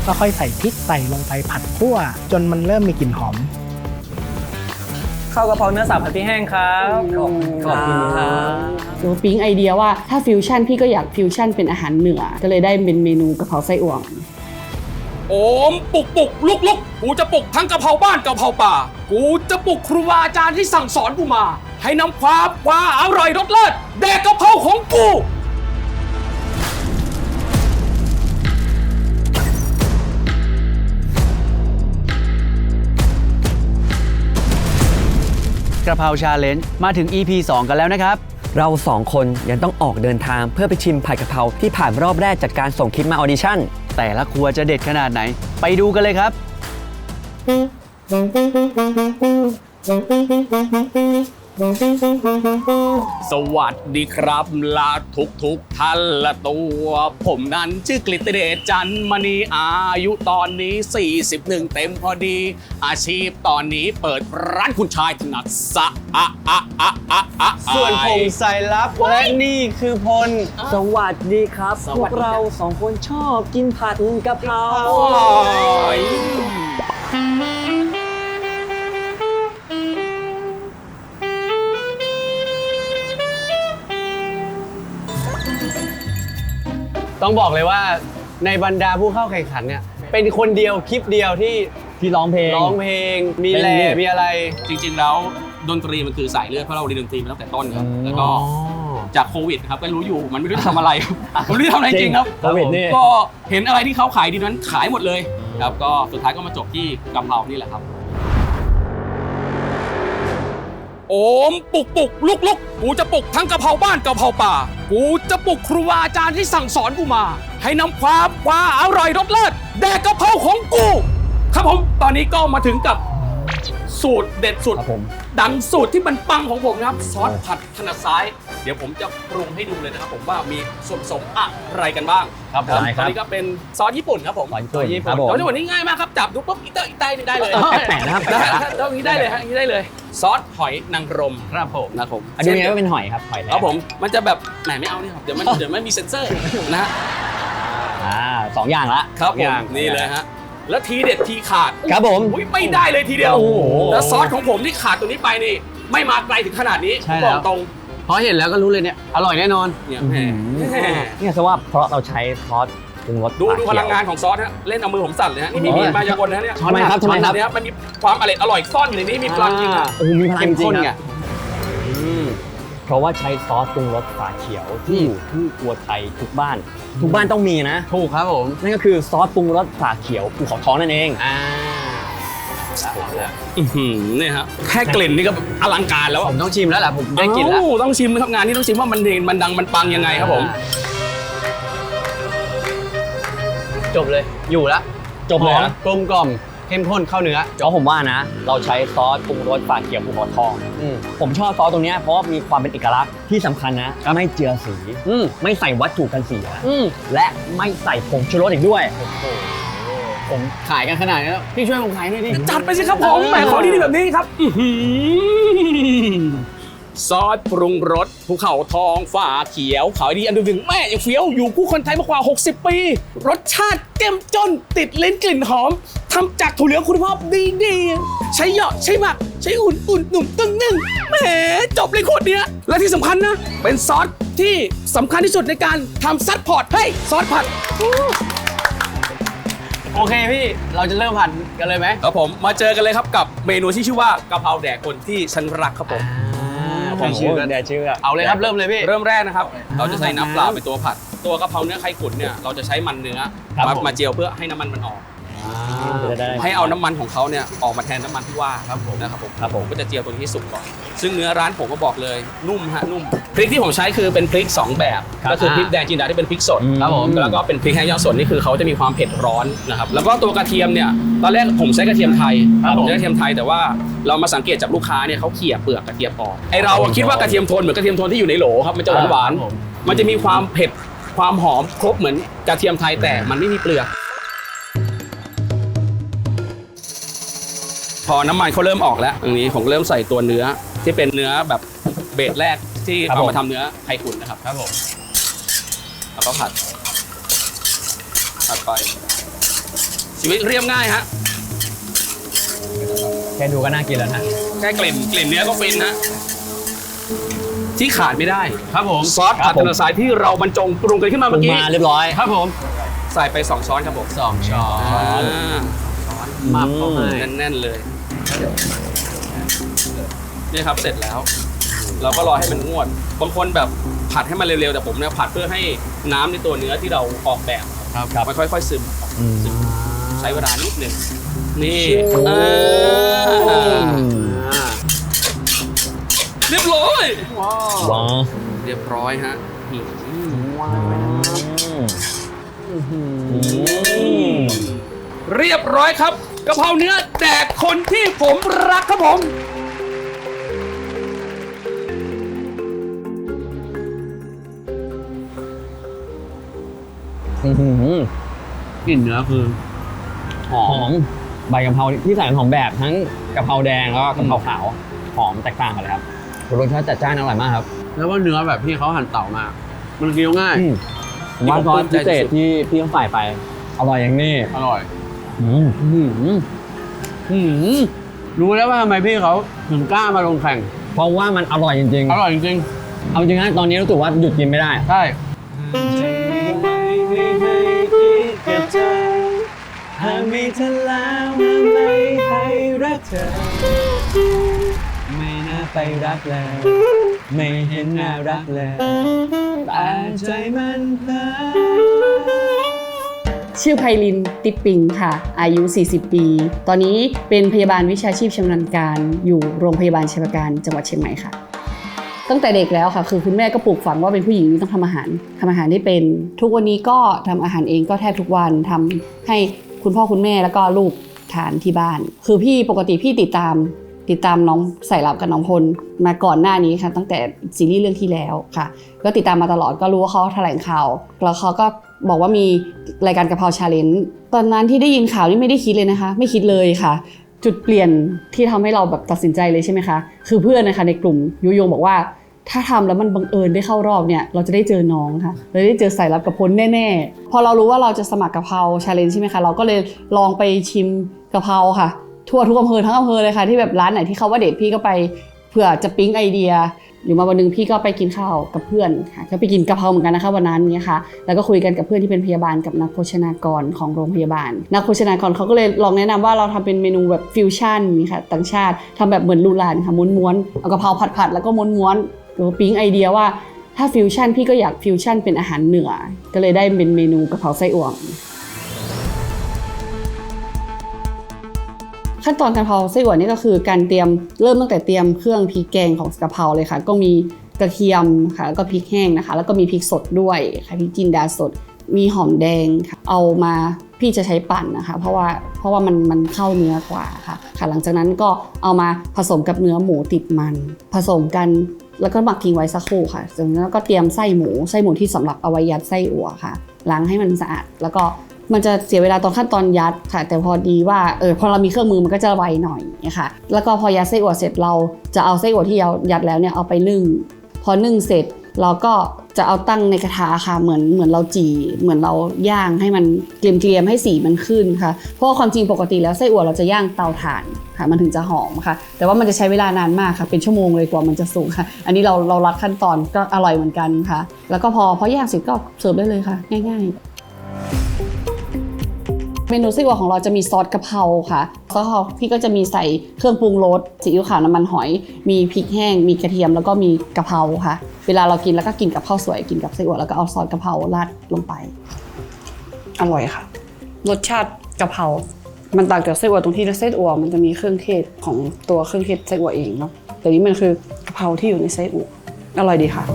ก็ค่อยใส่พริกใส่ลงไปผัดคั่วจนมันเริ่มมีกลิ่นหอมข้าวกะเพราเนื้อสับผัดพริกแห้งครับขอบคุณครับ ปิ๊งไอเดียว่าถ้าฟิวชั่นพี่ก็อยากฟิวชั่นเป็นอาหารเหนือก็เลยได้เป็นเมนูกะเพราไส้อั่ว โอมปลุกลุกกูจะปลุกทั้งกะเพราบ้านกะเพราป่ากูจะปลุกครูบาอาจารย์ที่สั่งสอนกูมาให้นำความอร่อยรสเลิศแดกกะเพราของกูกระเพราชาเลนจ์มาถึง EP 2 กันแล้วนะครับ เรา2คนยังต้องออกเดินทางเพื่อไปชิมผัดกะเพราที่ผ่านรอบแรกจากการส่งคลิปมาออดิชั่นแต่ละครัวจะเด็ดขนาดไหนไปดูกันเลยครับ สวัสดีครับลาทุกท่านละตัวผมนั้นชื่อกฤตเดชจันมณีอายุตอนนี้41เต็มพอดีอาชีพตอนนี้เปิดร้านคุณชายถนัดสะส่วนผมสายลับและนี่คือพลสวัสดีครับพวกเรา2คนชอบกินผัดกะเพราต้องบอกเลยว่าในบรรดาผู้เข้าแข่งขันเนี่ยเป็นคนเดียวคลิปเดียวที่ร้องเพลงมีแหล่มีอะไรจริงๆแล้วดนตรีมันคือสายเลือดเพราะเราเรียนดนตรีมาตั้งแต่ต้นครับแล้วก็จากโควิดครับก็รู้อยู่มันไม่รู้จะทำอะไรผมไม่รู้จะทำอะไรจริงครับโควิดนี่ก็เห็นอะไรที่เขาขายดีนั้นขายหมดเลยครับก็สุดท้ายก็มาจบที่กะเพรานี่แหละครับโอมปลุกลุกกูจะปลุกทั้งกะเพราบ้านกะเพราป่ากูจะปลุกครูบาอาจารย์ที่สั่งสอนกูมาให้นำความอร่อยรสเลิศแดกกะเพราของกูครับผมตอนนี้ก็มาถึงกับสูตรเด็ดสุดดังสูตรที่มันปังของผมนะครับซอสผัดถนัดซ้ายเดี๋ยวผมจะปรุงให้ดูเลยนะครับผมว่ามีส่วนผสมอะไรกันบ้างครับผมตอนนี้ก็เป็นซอสญี่ปุ่นครับผมซอสญี่ปุ่นซอสญี่ปุ่นนี่ง่ายมากครับจับดูปุ๊บอีใต้ได้เลยแปะนะครับต้องนี้ได้เลยฮะนี้ได้เลยซอสหอยนางรมครับผมนะครับผมอันนี้ว่าเป็นหอยครับหอยครับผมมันจะแบบแหมไม่เอานี่ครับเดี๋ยวมันมีเซ็นเซอร์นะฮะ2 อย่างละครับผมนี่เลยฮะแล้วทีเด็ดทีขาดครับผมไม่ได้เลยทีเดียวแล้วซอสของผมที่ขาดตัวนี้ไปนี่ไม่มาไกลถึงขนาดนี้บอกตรงเพราะเห็นแล้วก็รู้เลยเนี่ยอร่อยแน่นอนเนี่ยเพราะว่าเพราะเราใช้ซอสปรุงรสดูพลังงานของซอสฮะเล่นเอามือผมสั่นเลยฮะนี่มีมายากลนะเนี่ยทำไมครับเนี่ยมันมีความอร่อยซ่อนอยู่ในนี้มีพลังจริงอ่ะมีพลังจริงอ่ะเพราะว่าใช้ซอสปรุงรสฝาเขียวที่อยู่ที่ครัวไทยทุกบ้านต้องมีนะถูกครับผมนั่นก็คือซอสปรุงรสฝาเขียวภูเขาทองนั่นเองนี่ฮะแค่กลิ่นนี่ก็อลังการแล้วผมต้องชิมแล้วแหละผมได้กินแล้วต้องชิมนะครับงานนี้ต้องชิมว่ามันเด่นมันดังมันปังยังไงครับผมจบเลยอยู่แล้วจบเลยกลมกล่อมเข้มข้นเข้าเนื้อเพราะผมว่านะเราใช้ซอสปรุงรสฝาเขียวภูเขาทองผมชอบซอสตรงนี้เพราะว่ามีความเป็นเอกลักษณ์ที่สำคัญนะไม่เจือสีไม่ใส่วัตถุกันเสียและไม่ใส่ผงชูรสอีกด้วยผมขายกันขนาดนี้แล้วพี่ช่วยผมขายหน่อยดิจัดไปสิครับผมแหมของดีๆแบบนี้ครับซอสปรุงรสภูเขาทองฝาเขียวขายดีอันดับหนึ่งแม่ยังเฟี้ยวอยู่คู่คนไทยมากกว่า60 ปีรสชาติเจ้มจนติดลิ้นกลิ่นหอมทำจากถั่วเหลืองคุณภาพดีๆใช้เหยาะใช้หมักใช้อุ่นหนุ่มตึงนึ่งแหมจบเลยโคตรเนี้ยและที่สำคัญนะเป็นซอสที่สำคัญที่สุดในการทำซัดพอร์ตให้ซอสผัดโอเคพี่เราจะเริ่มผัดกันเลยไหมครับผมมาเจอกันเลยครับกับเมนูที่ชื่อว่ากะเพราแดกคนที่ฉันรักครับผมชื่อกันชื่อเอาเลยครับเริ่มเลยพี่เริ่มแรกนะครับเราจะใส่น้ำเปล่าเป็นตัวผัดตัวกะเพราเนื้อไข่ขุ่นเนี่ยเราจะใช้มันเนื้อมาเจียวเพื่อให้น้ำมันออกให้เอาน้ำมันของเขาเนี่ยออกมาแทนน้ำมันที่ว่าครับผมนะครับผมก็จะเจียวตัวนี้ให้สุกก่อนซึ่งเนื้อร้านผมก็บอกเลยนุ่มฮะนุ่มพริกที่ผมใช้คือเป็นพริก2แบบก็คือพริกแดงจินดาที่เป็นพริกสดครับผมแล้วก็เป็นพริกแห้งย่อส่วนนี่คือเขาจะมีความเผ็ดร้อนนะครับแล้วก็ตัวกระเทียมเนี่ยตอนแรกผมใช้กระเทียมไทยแต่ว่าเรามาสังเกตจากลูกค้าเนี่ยเขาเขี่ยเปลือกกระเทียมออกไอเราคิดว่ากระเทียมโทนเหมือนกระเทียมโทนที่อยู่ในโหลครับมันจะหวานมันจะมีความเผ็ดความหอมครบเหมือนกระเทียมไทยแต่มันไม่มีเปลือกพอน้ำมันเขาเริ่มออกแล้วตรงนี้ผมเริ่มใส่ตัวเนื้อที่เป็นเนื้อแบบเบสแรกที่เอามาทำเนื้อไข่ขุ่นนะครับครับผมแล้วก็ผัดไป ชีวิตเรียบง่ายฮะ แค่ดูก็น่ากินแล้วนะ แค่กลิ่นเนื้อก็ฟินฮะที่ขาดไม่ได้ ครับผม ซอสผัดถนัดสายที่เราบรรจงปรุงกันขึ้นมา ปรุ เมื่องกี้ มาเรียบร้อย ครับผม ใส่ไป2 ช้อนครับผม 2 ช้อน มา เข้าให้ แน่นๆเลยนี่ครับเสร็จแล้ว เราก็รอให้มันงวดบางคนแบบผัดให้มันเร็วๆแต่ผมเนี่ยผัดเพื่อให้น้ำในตัวเนื้อที่เราออกแบบ ครับ มันค่อยๆซึมซึมใช้เวลานิดหนึ่งนี่เรียบร้อย ว้าว เรียบร้อยฮะเรียบร้อยครับกะเพราเนื้อแดกคนที่ผมรักครับผม กลิ่นเนื้อคือหอ หอ ม มใบกะเพราที่ใส่2แบบทั้งกะเพราแดงแล้วก็กะเพราขาวหอมแตกต่างกันเลยครับรสชาติจัดจ้านอร่อยมากครับ แล้วว่าเนื้อแบบพี่เขาหั่นเต่ามา มันเคี้ยวง่าย ผมว่าซอสพิเศษที่พี่เขาใส่ไปอร่อยอย่างนี้ อร่อย อืม รู้แล้วว่าทำไมพี่เขาถึงกล้ามาลงแข่ง เพราะว่ามันอร่อยจริง อร่อยจริง ๆเอาจริงนะตอนนี้รู้สึกว่าหยุดกินไม่ได้ ๆ ใช่ หากมีเธอแล้วไม่ให้รักเธอไม่น่าไปรักแล้วไม่เห็นน่ารักแล้วแต่ใจมันเพลอชื่อไพลินติปปิงค่ะอายุ40 ปีตอนนี้เป็นพยาบาลวิชาชีพชำนาญการอยู่โรงพยาบาลชัยประการจังหวัดเชียงใหม่ค่ะตั้งแต่เด็กแล้วค่ะคือคุณแม่ก็ปลูกฝังว่าเป็นผู้หญิงต้องทำอาหารได้เป็นทุกวันนี้ก็ทำอาหารเองก็แทบทุกวันทำให้คุณพ่อคุณแม่แล้วก็ลูกทานที่บ้านคือพี่ปกติพี่ติดตามน้องสายลับกับน้องพลมาก่อนหน้านี้ค่ะตั้งแต่ซีรีส์เรื่องที่แล้วค่ะก็ติดตามมาตลอดก็รู้ว่าเขาแถลงข่าวแล้วเขาก็บอกว่ามีรายการกะเพราชาเลนจ์ตอนนั้นที่ได้ยินข่าวนี่ไม่ได้คิดเลยนะคะไม่คิดเลยค่ะจุดเปลี่ยนที่ทำให้เราแบบตัดสินใจเลยใช่ไหมคะคือเพื่อนนะคะในกลุ่มยุยงบอกว่าถ้าทำแล้วมันบังเอิญได้เข้ารอบเนี่ยเราจะได้เจอน้องค่ะเราได้เจอสายลับกับพลแน่ๆพอเรารู้ว่าเราจะสมัครกะเพราชาเลนจ์ใช่ไหมคะเราก็เลยลองไปชิมกะเพราค่ะทั่วทุกอำเภอทั้งอำเภอเลยค่ะที่แบบร้านไหนที่เขาว่าเด็ดพี่ก็ไปเผื่อจะปิ๊งไอเดียอยู่มาวันนึงพี่ก็ไปกินข้าวกับเพื่อนค่ะก็ไปกินกะเพราเหมือนกันนะคะวันนั้นเนี่ยค่ะแล้วก็คุยกันกับเพื่อนที่เป็นพยาบาลกับนักโภชนากรของโรงพยาบาลนักโภชนากรเขาก็เลยลองแนะนำว่าเราทำเป็นเมนูแบบฟิวชั่นนี่ค่ะต่างชาติทำแบบเหมือนลูลานค่ะม้วนๆเอากะเพราผัดๆแล้วก็ม้วนๆหรือปิ๊งไอเดียว่าถ้าฟิวชั่นพี่ก็อยากฟิวชั่นเป็นอาหารเหนือก็เลยได้เป็นเมนูกะเพราไส้อั่วขั้นตอนการเผาไส้อั่วนี่ก็คือการเริ่มตั้งแต่เตรียมเครื่องพริกแกงของกะเพราเลยค่ะก็มีกระเทียมค่ะแล้วก็พริกแห้งนะคะแล้วก็มีพริกสดด้วยค่ะพริกจินดาสดมีหอมแดงค่ะเอามาพี่จะใช้ปั่นนะคะเพราะว่ามันเข้าเนื้อกว่าค่ะหลังจากนั้นก็เอามาผสมกับเนื้อหมูติดมันผสมกันแล้วก็หมักทิ้งไว้สักครู่ค่ะจากนั้นก็เตรียมไส้หมูที่สำหรับเอาไว้ยัดไส้อั่วค่ะล้างให้มันสะอาดแล้วก็มันจะเสียเวลาตอนขั้นตอนยัดค่ะแต่พอดีว่าพอเรามีเครื่องมือมันก็จะไวหน่อยนะคะแล้วก็พอยัดไส้อั่วเสร็จเราจะเอาไส้อั่วที่เรายัดแล้วเนี่ยเอาไปนึ่งพอนึ่งเสร็จเราก็จะเอาตั้งในกระทะค่ะเหมือนเราจี่เหมือนเราย่างให้มันเกรียมๆให้สีมันขึ้นค่ะเพราะความจริงปกติแล้วไส้อั่วเราจะย่างเตาถ่านค่ะมันถึงจะหอมค่ะแต่ว่ามันจะใช้เวลานานมากค่ะเป็นชั่วโมงเลยกว่ามันจะสุกค่ะอันนี้เรารัดขั้นตอนก็อร่อยเหมือนกันค่ะแล้วก็พอย่างเสร็จก็เสิร์ฟได้เลยค่ะง่ายๆเมนูไส้อั่วของเราจะมีซอสกะเพราค่ะซอสกะเพราพี่ก็จะมีใส่เครื่องปรุงรสซีอิ๊วขาวน้ำมันหอยมีพริกแห้งมีกระเทียมแล้วก็มีกะเพราค่ะเวลาเรากินแล้วก็กินกับข้าวสวยกินกับไส้อั่วแล้วก็เอาซอสกะเพราราดลงไปอร่อยค่ะรสชาติกะเพรามันต่างจากไส้อั่วตรงที่ไส้อั่วมันจะมีเครื่องเทศของตัวเครื่องเทศไส้อั่วเองเนาะแต่นี้มันคือกะเพราที่อยู่ในไส้อั่วอร่อยดีค่ะ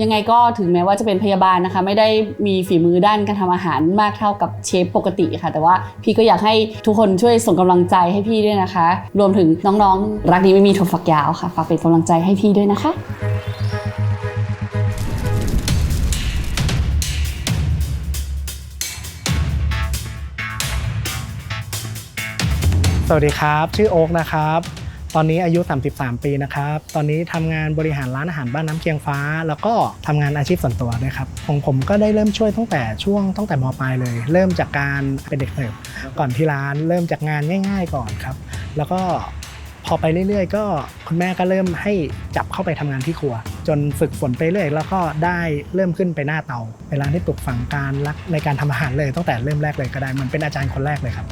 ยังไงก็ถึงแม้ว่าจะเป็นพยาบาลนะคะไม่ได้มีฝีมือด้านการทำอาหารมากเท่ากับเชฟปกติค่ะแต่ว่าพี่ก็อยากให้ทุกคนช่วยส่งกำลังใจให้พี่ด้วยนะคะรวมถึงน้องๆรักดีไม่มีถั่วฝักยาวค่ะฝากเป็นกำลังใจให้พี่ด้วยนะคะสวัสดีครับชื่อโอ๊คนะครับ ตอนนี้อายุ33ปีนะครับตอนนี้ทำงานบริหารร้านอาหารบ้านน้ำเคียงฟ้าแล้วก็ทำงานอาชีพส่วนตัวด้วยครับของผมก็ได้เริ่มช่วยตั้งแต่ม.ปลายเลยเริ่มจากการเป็นเด็กเสิร์ฟก่อนที่ร้านเริ่มจากงานง่ายๆก่อนครับแล้วก็พอไปเรื่อยๆก็คุณแม่ก็เริ่มให้จับเข้าไปทำงานที่ครัวจนฝึกฝนไปเรื่อยแล้วก็ได้เริ่มขึ้นไปหน้าเตาเป็นร้านที่ปลูกฝังการรักในการทำอาหารเลยตั้งแต่เริ่มแรกเลยก็ได้มันเป็นอาจารย์คนแรกเลยครับ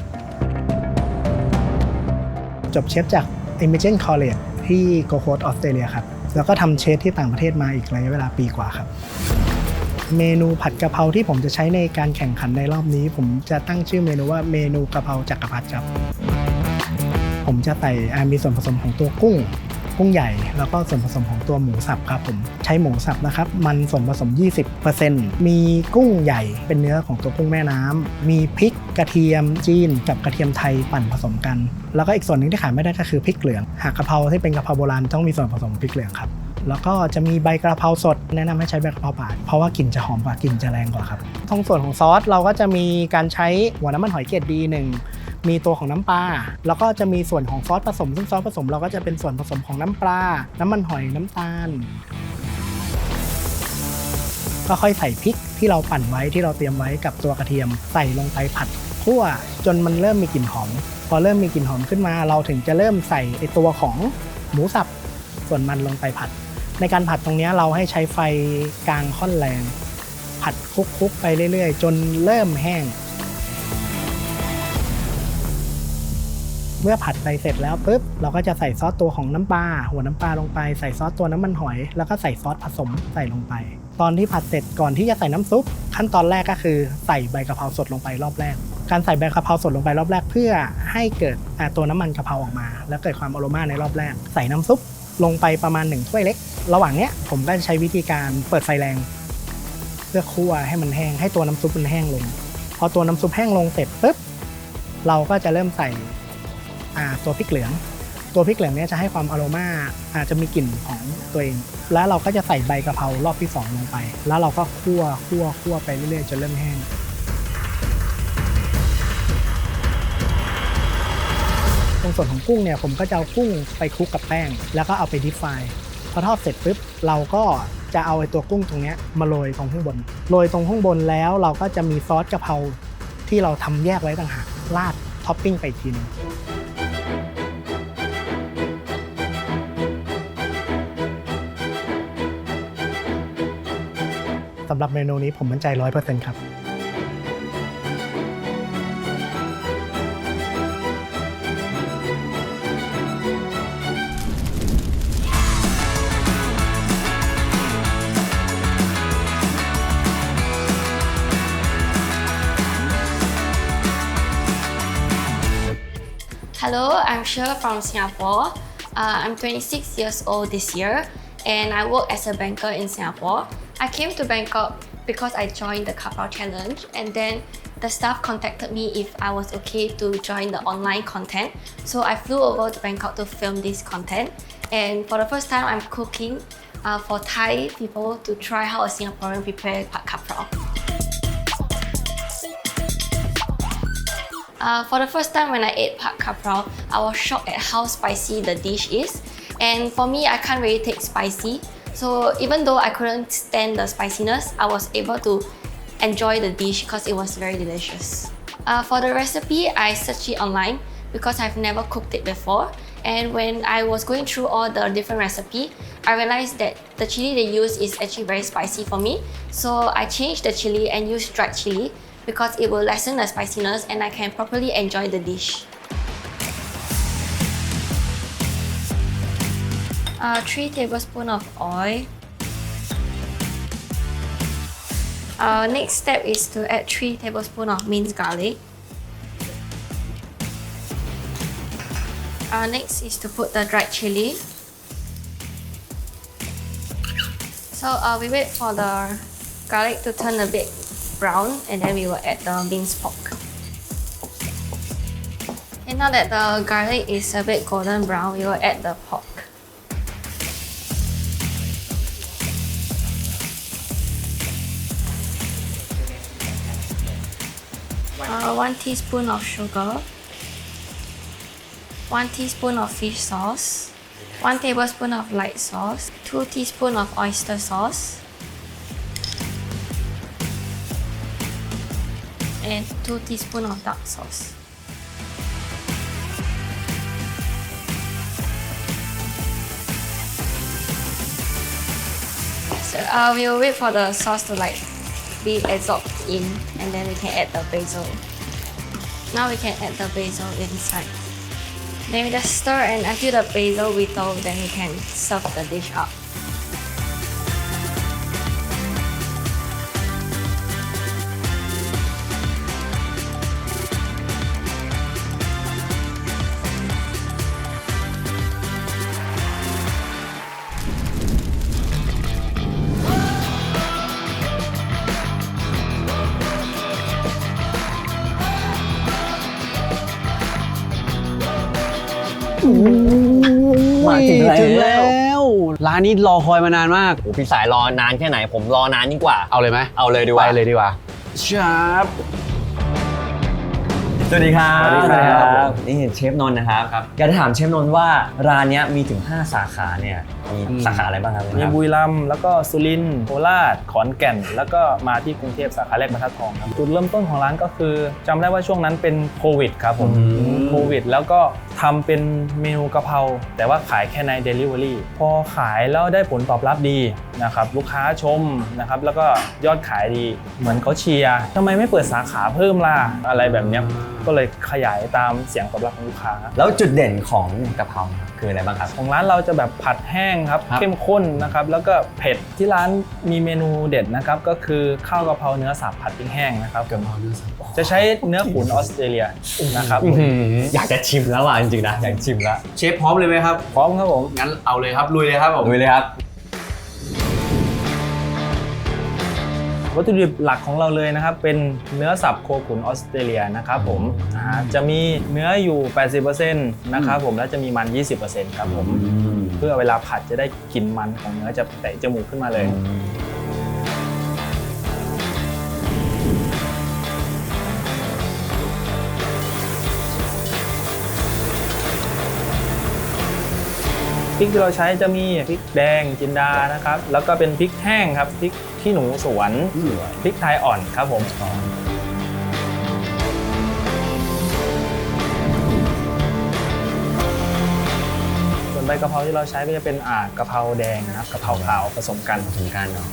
จบเชฟจาก Imagine College ที่ Gold Coast ออสเตรเลียครับแล้วก็ทำเชฟที่ต่างประเทศมาอีกระยะเวลาปีกว่าครับเมนูผัดกะเพราที่ผมจะใช้ในการแข่งขันในรอบนี้ผมจะตั้งชื่อเมนูว่าเมนูกะเพราจักรพรรดิครับผมจะใส่มีส่วนผสมของตัวกุ้งใหญ่แล้วก็ส่วนผสมของตัวหมูสับครับผมใช้หมูสับนะครับมันส่วนผสม 20% มีกุ้งใหญ่เป็นเนื้อของตัวกุ้งแม่น้ำมีพริกกระเทียมจีนกับกระเทียมไทยปั่นผสมกันแล้วก็อีกส่วนหนึ่งที่ขาดไม่ได้ก็คือพริกเหลืองหากกะเพราที่เป็นกะเพราโบราณต้องมีส่วนผสมพริกเหลืองครับแล้วก็จะมีใบกระเพราสดแนะนำให้ใช้ใบกระเพราป่าเพราะว่ากลิ่นจะหอมกว่ากลิ่นจะแรงกว่าครับตรงส่วนของซอสเราก็จะมีการใช้หัวน้ำมันหอยเกรด D1 มีตัวของน้ำปลาแล้วก็จะมีส่วนของซอสผสมซึ่งซอสผสมเราก็จะเป็นส่วนผสมของน้ำปลาน้ำมันหอยน้ำตาลก็ค่อยใส่พริกที่เราปั่นไว้ที่เราเตรียมไว้กับตัวกระเทียมใส่ลงไปผัดคั่วจนมันเริ่มมีกลิ่นหอมพอเริ่มมีกลิ่นหอมขึ้นมาเราถึงจะเริ่มใส่ไอตัวของหมูสับส่วนมันลงไปผัดในการผัดตรงนี้เราให้ใช้ไฟกลางค่อนแรงผัดคลุกๆไปเรื่อยๆจนเริ่มแห้งเมื่อผัดไปเสร็จแล้วปุ๊บเราก็จะใส่ซอสตัวของน้ำปลาหัวน้ำปลาลงไปใส่ซอสตัวน้ำมันหอยแล้วก็ใส่ซอสผสมใส่ลงไปตอนที่ผัดเสร็จก่อนที่จะใส่น้ำซุปขั้นตอนแรกก็คือใส่ใบกะเพราสดลงไปรอบแรกการใส่ใบกะเพราสดลงไปรอบแรกเพื่อให้เกิดตัวน้ำมันกะเพราออกมาแล้วเกิดความอโรมาในรอบแรกใส่น้ำซุปลงไปประมาณ1ถ้วยเล็กระหว่างนี้ผมก็จะใช้วิธีการเปิดไฟแรงเพื่อคั่วให้มันแห้งให้ตัวน้ำซุปมันแห้งลงพอตัวน้ำซุปแห้งลงเสร็จปุ๊บเราก็จะเริ่มใส่ตัวพริกเหลืองเนี่ยจะให้ความอโรมาอาจจะมีกลิ่นของตัวเองแล้วเราก็จะใส่ใบกะเพรารอบที่2ลงไปแล้วเราก็คั่วไปเรื่อยๆจนเริ่มแห้งตรงส่วนของกุ้งเนี่ยผมก็จะเอากุ้งไปคลุกกับแป้งแล้วก็เอาไปดิฟไฟพอทอดเสร็จปุ๊บเราก็จะเอาไอ้ตัวกุ้งตรงนี้มาโรยตรงข้างบนแล้วเราก็จะมีซอสกะเพราที่เราทำแยกไว้ต่างหากราดท็อปปิ้งไปอีกทีนึงสำหรับเมนูนี้ผมมั่นใจ 100% ครับ Hello, I'm Sher from Singapore. I'm 26 years old this year and I work as a banker in Singapore. I came to Bangkok because I joined the Kapau Challenge and then the staff contacted me if I was okay to join the online content. So I flew over to Bangkok to film this content and for the first time I'm cooking for Thai people to try how a Singaporean prepare Pad Kapau. For the first time when I ate Pad Kapau, I was shocked at how spicy the dish is. And for me, I can't really take spicy. So even though I couldn't stand the spiciness, I was able to enjoy the dish because it was very delicious. For the recipe, I searched it online because I've never cooked it before. And when I was going through all the different recipes, I realized that the chili they use is actually very spicy for me. So I changed the chili and used dried chili because it will lessen the spiciness and I can properly enjoy the dish. 3 tablespoons of oil. Next step is to add 3 tablespoons of minced garlic. Next is to put the dried chili. So we wait for the garlic to turn a bit brown and then we will add the minced pork. And now that the garlic is a bit golden brown, we will add the pork. 1 teaspoon of sugar. 1 teaspoon of fish sauce, 1 tablespoon of light sauce, 2 teaspoons of oyster sauce, and 2 teaspoons of dark sauce. So we'll wait for the sauce to be absorbed in, and then we can add the basil. Now we can add the basil inside. Then we just stir and until the basil whittle, then we can serve the dish up.มาถึงแล้ว ร้านนี้รอคอยมานานมาก โอ้พี่สายรอนานแค่ไหนผมรอนานยิ่งกว่า เอาเลยไหม เอาเลยดีกว่า ไปเลยดีกว่าชับ สวัสดีครับ สวัสดีครับ นี่เชฟนนท์นะครับอยากจะถามเชฟนนท์ว่าร้านเนี้ยมีถึง 5 สาขาเนี่ยมีสาขาอะไรบ้างครับ มีบุรีรัมย์แล้วก็สุรินทร์โคราชขอนแก่น แล้วก็มาที่กรุงเทพสาขาแรกบรรทัดทองครับจุดเริ่มต้นของร้านก็คือจำได้ว่าช่วงนั้นเป็นโควิดครับผมโควิดแล้วก็ทำเป็นเมนูกะเพราแต่ว่าขายแค่ใน Delivery พอขายแล้วได้ผลตอบรับดีนะครับลูกค้าชมนะครับแล้วก็ยอดขายดีเหมือนเขาเชียร์ทำไมไม่เปิดสาขาเพิ่มล่ะอะไรแบบเนี้ยก็เลยขยายตามเสียงตอบรับของลูกค้า แล้วจุดเด่นของกะเพราคืออะไรบ้างครับ ของร้านเราจะแบบผัดแห้งครับเข้มข้นนะครับแล้วก็เผ็ดที่ร้านมีเมนูเด็ดนะครับก็คือข้าวกะเพราเนื้อสับผัดพริกแห้งนะครับจะใช้เนื้อขุนออสเตรเลียนะครับผม อยากจะชิมแล้วอ่ะจริงๆนะอยากชิมแล้ว เชฟพร้อมเลยไหมครับ พร้อมครับผม งั้นเอาเลยครับ ลุยเลยครับผม ลุยเลยครับ วัตถุดิบหลักของเราเลยนะครับเป็นเนื้อสับโคขุนออสเตรเลียนะครับผมจะมีเนื้ออยู่ 80% นะครับผมแล้วจะมีมัน 20% ครับผมเพื่อเวลาผัดจะได้กลิ่นมันของเนื้อจะเตะจมูกขึ้นมาเลย พริกที่เราใช้จะมีพริกแดงจินดานะครับแล้วก็เป็นพริกแห้งครับพริกขี้หนูสวนพริกไทยอ่อนครับผมส่วนใบกะเพราที่เราใช้ก็จะเป็นกะเพราแดงนะครับกะเพราขาวผสมกันเนาะ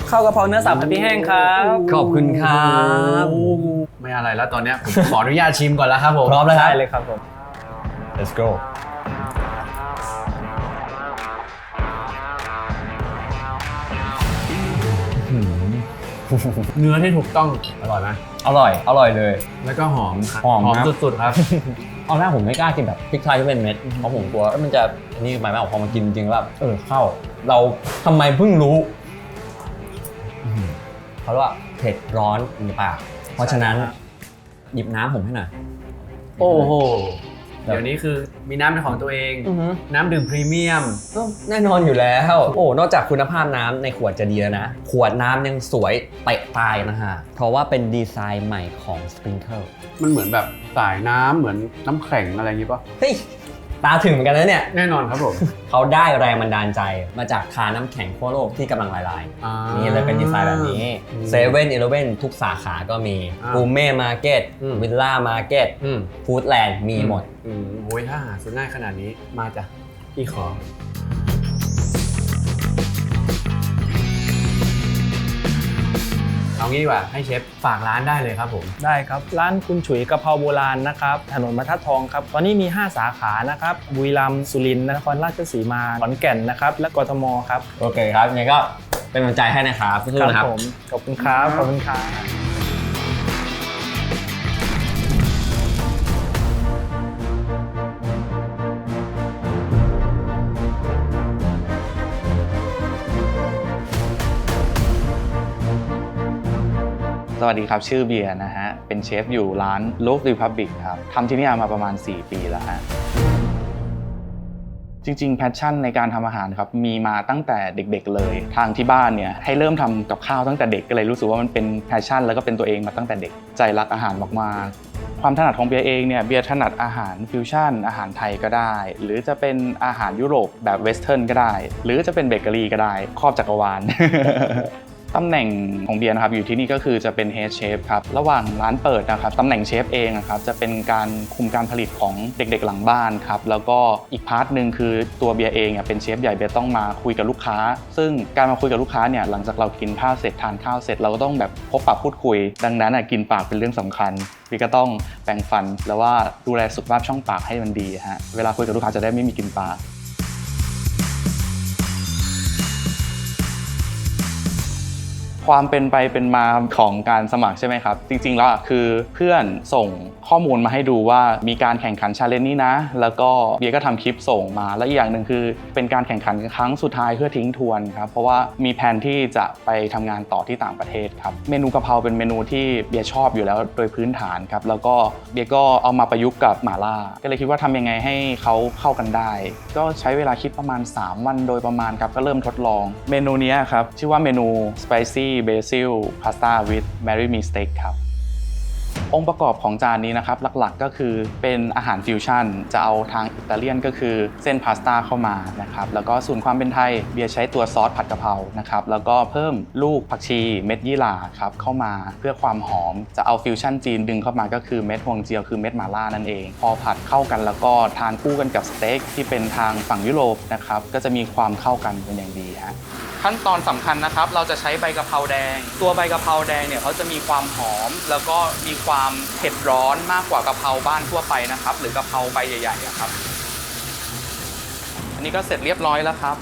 ข้าวกะเพราเนื้อสับผัดพริกแห้งครับ ขอบคุณครับ ไม่อะไรแล้วตอนเนี้ยผมขออนุญาตชิมก่อนแล้วครับผม พร้อมแล้วครับ ได้เลยครับผม let's go เนื้อที่ถูกต้องอร่อยไหม อร่อยเลย แล้วก็หอมครับ หอมครับ สุดๆครับ เอาแรกผมไม่กล้ากินแบบพริกไทยที่เป็นเม็ดเพราะผมกลัวว่ามันจะนี่หมายไม่ออกพอมากินจริงๆแบบเข้าเราทำไมเพิ่งรู้เขาเรียกว่าเผ็ดร้อนในปากเพราะฉะนั้นหยิบน้ำผมให้หน่อย โอ้โห เดี๋ยวนี้คือมีน้ำเป็นของตัวเอง น้ำดื่มพรีเมียม แน่นอนอยู่แล้ว โอ้ นอกจากคุณภาพน้ำในขวดจะดีแล้วนะ ขวดน้ำยังสวยเตะตายนะฮะ เพราะว่าเป็นดีไซน์ใหม่ของ Sprinkle มันเหมือนแบบสายน้ำเหมือนน้ำแข็งอะไรอย่างงี้ป่ะ เฮ้ย ตาถึงเหมือนกันนะเนี่ย แน่นอนครับผม เขาได้แรงบันดาลใจมาจากทาน้ำแข็งขั้วโลกที่กำลังละลาย นี่เลยเป็นดีไซน์แบบนี้เซเว่นอีเลฟเว่นทุกสาขาก็มีกูเม่มาร์เก็ตวิลล่ามาร์เก็ตฟู้ดแลนด์มีหมด โอ้ยถ้าหาซื้อง่ายขนาดนี้มาจ้ะพี่ขอ เอางี้ดีกว่าให้เชฟฝากร้านได้เลยครับผม ได้ครับร้านคุณฉุยกะเพราโบราณนะครับถนนบรรทัดทองครับตอนนี้มี 5 สาขานะครับบุรีรัมย์สุรินทร์นครราชสีมาขอนแก่นนะครับและกทมครับ โอเคครับยังไงก็เป็นกำลังใจให้นะครับสู้ๆนะครับ ผมขอบคุณครับขอบคุณครับ สวัสดีครับชื่อเบียร์นะฮะเป็นเชฟอยู่ร้าน Loaf Republic ครับทำที่นี่มาประมาณ4 ปีแล้วฮะ จริงๆแพชชั่นในการทำอาหารครับมีมาตั้งแต่เด็กๆเลยทางที่บ้านเนี่ยให้เริ่มทำกับข้าวตั้งแต่เด็กก็เลยรู้สึกว่ามันเป็นแพชชั่นแล้วก็เป็นตัวเองมาตั้งแต่เด็กใจรักอาหารมากๆความถนัดของเบียร์เองเนี่ยเบียร์ถนัดอาหารฟิวชั่นอาหารไทยก็ได้หรือจะเป็นอาหารยุโรปแบบเวสเทิร์นก็ได้หรือจะเป็นเบเกอรี่ก็ได้ครอบจักรวาล ตำแหน่งของเบียร์นะครับอยู่ที่นี่ก็คือจะเป็น Head Chef ครับระหว่างร้านเปิดนะครับตำแหน่งเชฟเองนะครับจะเป็นการคุมการผลิตของเด็กๆหลังบ้านครับแล้วก็อีกพาร์ทหนึ่งคือตัวเบียร์เองเป็นเชฟใหญ่เบียร์ต้องมาคุยกับลูกค้าซึ่งการมาคุยกับลูกค้าเนี่ยหลังจากเรากินข้าวเสร็จทานข้าวเสร็จเราก็ต้องแบบพบปะพูดคุยดังนั้นกินปากเป็นเรื่องสำคัญเบียร์ก็ต้องแปรงฟันแล้วว่าดูแลสุขภาพช่องปากให้มันดีฮะเวลาคุยกับลูกค้าจะได้ไม่มีกลิ่นปากความเป็นไปเป็นมาของการสมัครใช่ไหมครับจริงๆแล้วคือเพื่อนส่งข้อมูลมาให้ดูว่ามีการแข่งขัน challenge นี้นะแล้วก็เบียร์ก็ทำคลิปส่งมาและอีกอย่างหนึ่งคือเป็นการแข่งขันครั้งสุดท้ายเพื่อทิ้งทวนครับเพราะว่ามีแผนที่จะไปทำงานต่อที่ต่างประเทศครับเมนูกะเพราเป็นเมนูที่เบียร์ชอบอยู่แล้วโดยพื้นฐานครับแล้วก็เบียร์ก็เอามาประยุกต์กับหม่าล่าก็เลยคิดว่าทำยังไงให้เขาเข้ากันได้ก็ใช้เวลาคิดประมาณ3วันโดยประมาณครับก็เริ่มทดลองเมนูนี้ครับชื่อว่าเมนู spicy basil pasta with marry me steak ครับองค์ประกอบของจานนี้นะครับหลักๆก็คือเป็นอาหารฟิวชั่นจะเอาทางอิตาเลียนก็คือเส้นพาสต้าเข้ามานะครับแล้วก็ส่วนความเป็นไทยเบียร์ใช้ตัวซอสผัดกะเพรานะครับแล้วก็เพิ่มลูกผักชีเม็ดยี่หร่าครับเข้ามาเพื่อความหอมจะเอาฟิวชั่นจีนดึงเข้ามาก็คือเม็ดฮวงเจียวคือเม็ดมาล่านั่นเองพอผัดเข้ากันแล้วก็ทานคู่กันกับสเต็กที่เป็นทางฝั่งยุโรปนะครับก็จะมีความเข้ากันเป็นอย่างดีฮะขั้นตอนสำคัญนะครับเราจะใช้ใบกะเพราแดงตัวใบกะเพราแดงเนี่ยเขาจะมีความหอมแล้วก็มีความเผ็ดร้อนมากกว่ากะเพราบ้านทั่วไปนะครับหรือกะเพราใบใหญ่ๆครับอันนี้ก็เสร็จเรียบร้อยแล้วครับ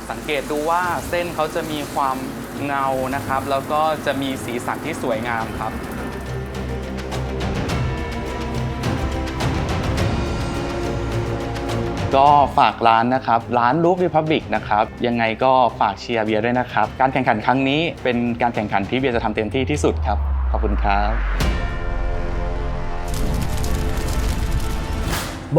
สังเกตดูว่าเส้นเขาจะมีความเงานะครับแล้วก็จะมีสีสันที่สวยงามครับก็ฝากร้านนะครับร้าน Look Republic นะครับยังไงก็ฝากเชียร์เบียร์ด้วยนะครับการแข่งขันครั้งนี้เป็นการแข่งขันที่เบียร์จะทำเต็มที่ที่สุดครับขอบคุณครับ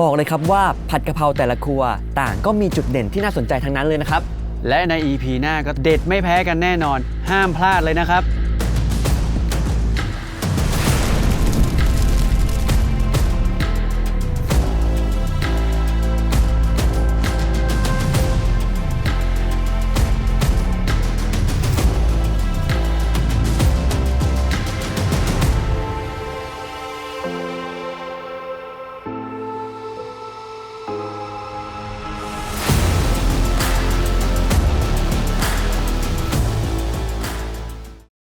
บอกเลยครับว่าผัดกะเพราแต่ละครัวต่างก็มีจุดเด่นที่น่าสนใจทั้งนั้นเลยนะครับและใน EP หน้าก็เด็ดไม่แพ้กันแน่นอนห้ามพลาดเลยนะครับ